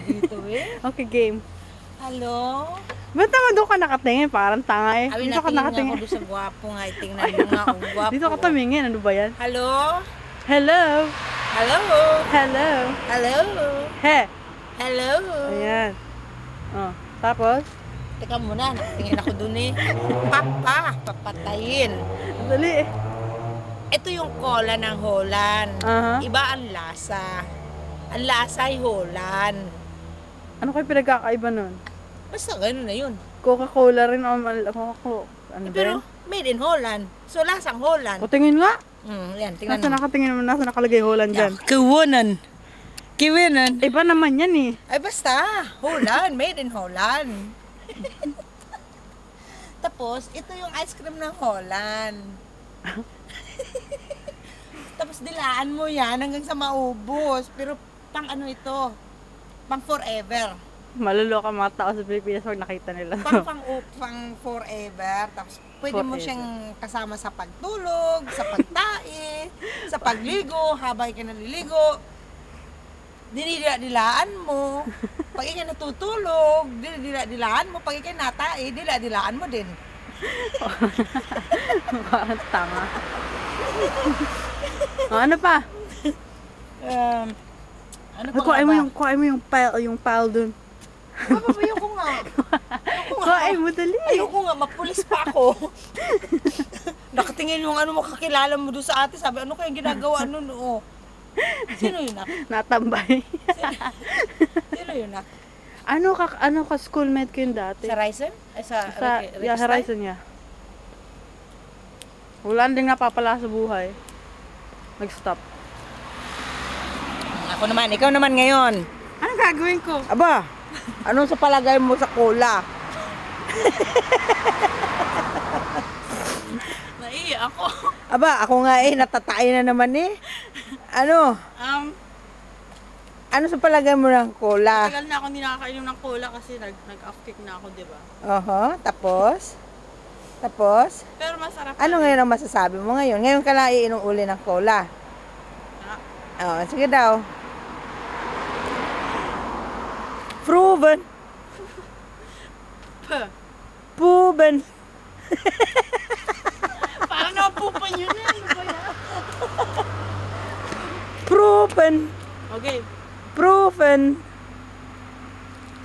dito eh. Okay, game. Hello? Ba't naman doon ka nakatingin? Parang tanga eh. Abi, Dito ka natingin nakatingin. ako doon sa gwapo nga. Tingnan mo nga, ang gwapo. Dito ka tumingin. Ano ba yan? Hello? Hello? Hello? Hello? Hello? He? Hello? Ayan. Oh, tapos? Teka muna, nakatingin ako doon eh. Papatayin. Dali eh. Ito yung cola ng Holland. Aha. Iba ang lasa. Ang lasa ay Holland. Ano kayo pinagkakaiba nun? Basta gano'n na yun. Coca-Cola rin o Coca-Cola. Ano ba Pero yan? made in Holland. So lasang Holland. O tingin nga. Yan, tingnan Nasa mo. nakatingin mo, nasa nakalagay Holland dyan. Kiwanan. Kiwanan. Iba naman yan eh. Ay basta, Holland. Made in Holland. Tapos, ito yung ice cream ng Holland. Tapos dilaan mo yan hanggang sa maubos. Pero pang ano ito? Pang forever. Maluluka mga tao sa Pilipinas pag nakita nila. Pang forever. Tapos pwede mo siyang kasama sa pagtulog, sa pagtae, sa pagligo, habang ka naliligo. Dinila-dilaan mo. Pag ikay natutulog, dinila-dilaan mo. Pag ikay natae, dila-dilaan mo din. Parang tanga. O, ano pa? Ano pa Kuhain mo yung pile dun. Papabayo ko nga. Kuhain mo dali. Ayoko nga, mapulis pa ako. Nakatingin yung ano mo, kakilala mo doon sa ate. Sabi, ano kayang ginagawa nun? Oh. Sino yun na? Natambay. Sino yun na? Ano ka schoolmate ko yun dati? Sa Ryzen? Ay, sa Yeah, sa Horizon niya. Wala din napapala sa buhay. Nag-stop. Ako naman, ikaw naman ngayon. Anong gagawin ko? Aba, anong sa palagay mo sa cola? Naiiyak ako. Aba, ako nga natatay na naman eh. Ano? Ano sa palagay mo ng cola? Tagal na ako hindi nakakainom ng cola kasi nag-off kick na ako, di ba? Tapos? Tapos? Pero masarap. Ano ngayon ang masasabi mo ngayon? Ngayon ka lang iinom uli ng cola. Sige daw. Proven. Proven. Parang napupan yun eh. Ano ba yan? Proven. Okay. Proven.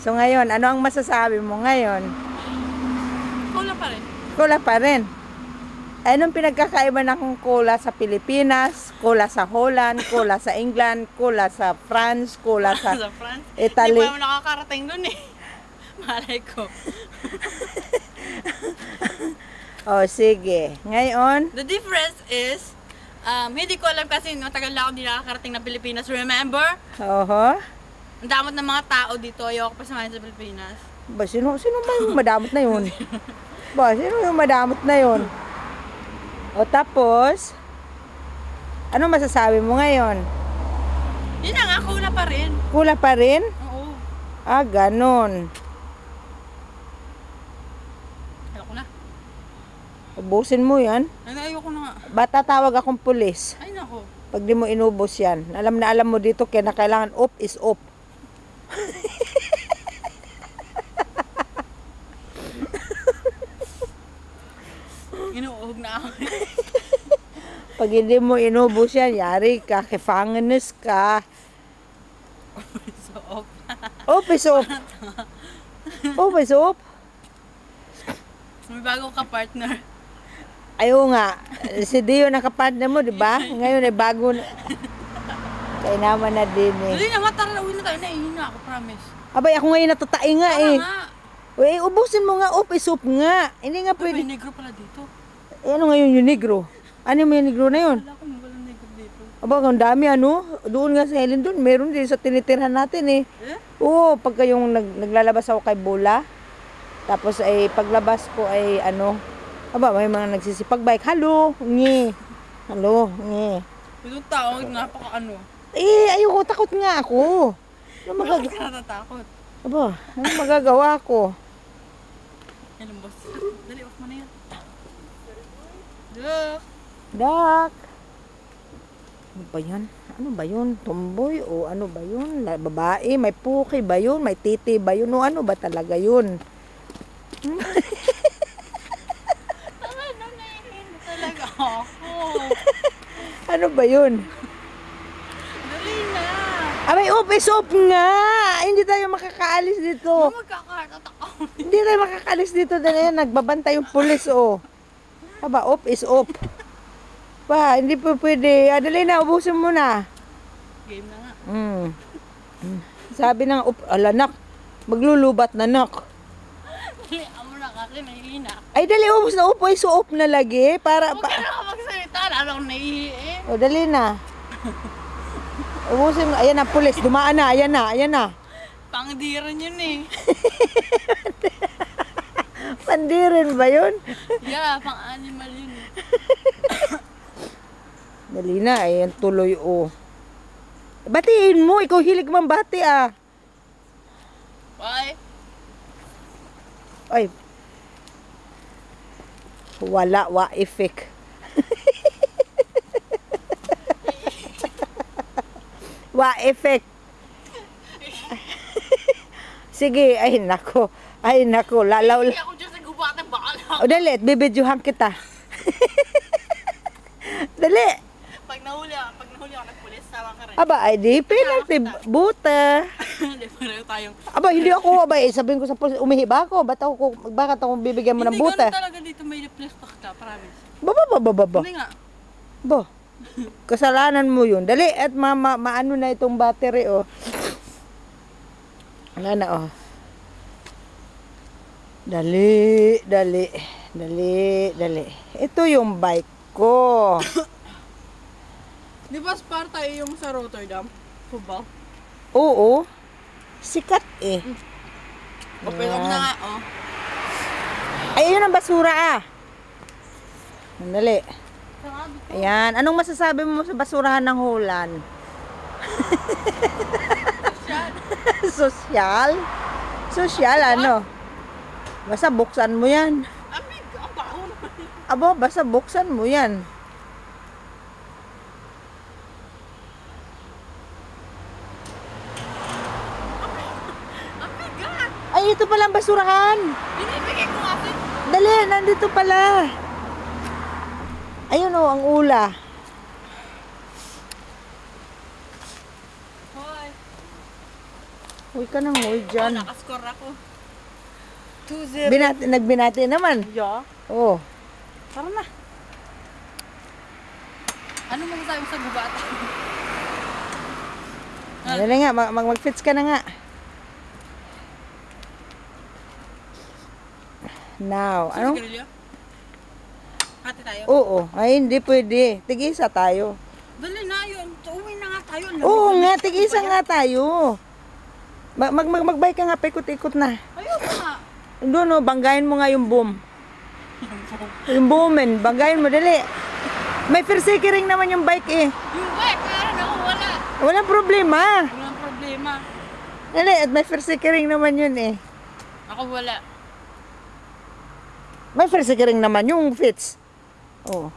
So ngayon, ano ang masasabi mo ngayon? Cola pa rin. Cola pa rin. Anong pinagkakaiba ng cola sa Pilipinas, cola sa Holland, cola sa England, cola sa France, cola sa Sa France? Italy? Hindi pa naman nakakarating dun eh. Malay ko. Sige. Ngayon, The difference is, hindi ko alam kasi matagal na ako hindi nakakarating ng Pilipinas. Remember? Ang damot ng mga tao dito. Ayoko pa samahin sa Pilipinas. ba, sino ba yung madamot na yun? Ba, sino yung madamot na yun? Tapos, ano masasabi mo ngayon? Yun na nga, cola pa rin. Cola pa rin? Oo. Ganon. Ayoko na. Ubusin mo yan. Ayoko na nga. Bata tawag akong pulis. Ay nako. Pag di mo inubos yan. Alam na alam mo dito kaya na kailangan off is off. Inuuhog na ako. Pag hindi mo inubos yan, yari ka, kifanganes ka. So, off. Off is off. Off is off. May bago ka partner. Ayaw nga. Si Dio nakapartner mo, di ba? Ngayon ay bago na. Kaya naman na din eh. Dali na, tara, uwi na tayo. Naihin na ako, promise. Abay, ako ngayon natatai nga Tara eh. nga. Uy, ubusin mo nga, off is off nga. Hindi nga Ay, pwede. may negro pala dito. Ano ngayon yung negro? Ano yung negro na yun? Wala ko, walang negro dito. Aba, ang dami ano. Doon nga sa Helen doon, meron din sa tinitirhan natin eh. Oo, pagka yung naglalabas ako kay Bola. Tapos ay paglabas ko ay ano. Aba, may mga nagsisipag-bike. Hello, ngi. Hello, ngi. Itong tao, napaka ano. Ayoko, takot nga ako. Bakit ka natatakot? Aba, ano magagawa ko? Yan ang boss. Dali, off mo na yan. Look! Dak. Ano ba yan? Ano ba yun? Tomboy o ano ba yun? Babae, may puki ba yun? May titi ba yun? O ano ba talaga yun? Talaga ako. Ano ba yun? Dali na. Abay, is off nga! Hindi tayo makakaalis dito. Magkakatatak ako. Hindi tayo makakaalis dito. Dahil nagbabantay yung pulis, oh. Aba, off is off. Pa, hindi po pwede. Dali na, ubusin mo na. Game na nga. Sabi ng off, alanak, maglulubat na nak. Dali, amo na kasi nahihina. Ay, dali, ubus na, is off na lagi. Para, Huwag ka na ka magsalita. Lalo akong naihi eh. O, dali na. Ubusin mo. Ayan na, pulis. Dumaan na. Ayan na. Ayan na. Pangdiran yun eh. Pandirin ba yun? Yeah, pang-animal yun eh. Dali na. Ayan, tuloy, oh. Batiin mo. Ikaw hilig man bati, ah. Why? Ay. Wala, effect. Effect. Sige, ay nako. Ay nako, lalaw. Hindi ako dyan sa gubatan. Baka lang. O dali, bibidyohan kita. Dali. Pag nahuli ako ng pulis, sama ka rin. Aba, ay di, penalty, buta. Hindi, pareho tayong... Aba, hindi ako, aba, sabihin ko sa pulis, umihi ba ako? Bakit ako bibigyan mo ng buta? Hindi, ganun talaga dito may reflex ka, promise. Ba. Hindi nga. Bo. Kasalanan mo yun. Dali, at maano na itong battery, oh. Wala na, oh. Dali. Ito yung bike ko. Di ba Sparta yung sa Rotterdam? Football? Oo. Sikat eh. Open up na nga, oh. Ay, yun ang basura ah. Dali. Sarado to. Ayan. Anong masasabi mo sa basurahan ng Holland? Sosyal? Sosyal, ano? Basta buksan mo yan. Amig, ang baho naman. Abo, basta buksan mo yan. Amig, ah. Ay, ito pala ang basurahan. Binibigay ko nga sa'yo. Dali, nandito pala. Ayun oh, ang ula. Hoy. Huwag ka nang huwag dyan. Nakascore ako. 2-0. Nagbinati naman. Yeah. Oh. Tara na. Ano masasabi mo sa gubata? Dali nga, mag-fits ka na nga. Now, ano? Hati tayo? Oo. Ay, hindi pwede. Tig-isa tayo. Dali na yun. Uwi na nga tayo. Oo nga, tig-isa nga tayo. Magbike ka nga, paikot-ikot na. Ayoko nga. Doon, no, banggayin mo nga yung boom. Yung boomin, banggayin mo, dali. May firsikering naman yung bike eh. Yung bike, meron ako, wala. Walang problema. Walang problema. Dali, at may firsikering naman yun eh. Ako wala. May firsikering naman yung fits. Oh.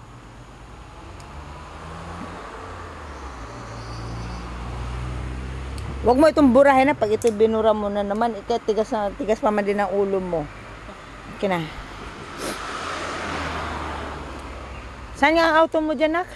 Huwag mo itong burahin na pag ito binura mo na naman, tigas pa man din ang ulo mo. Okay na. Saan nga ang auto mo dyan, nak?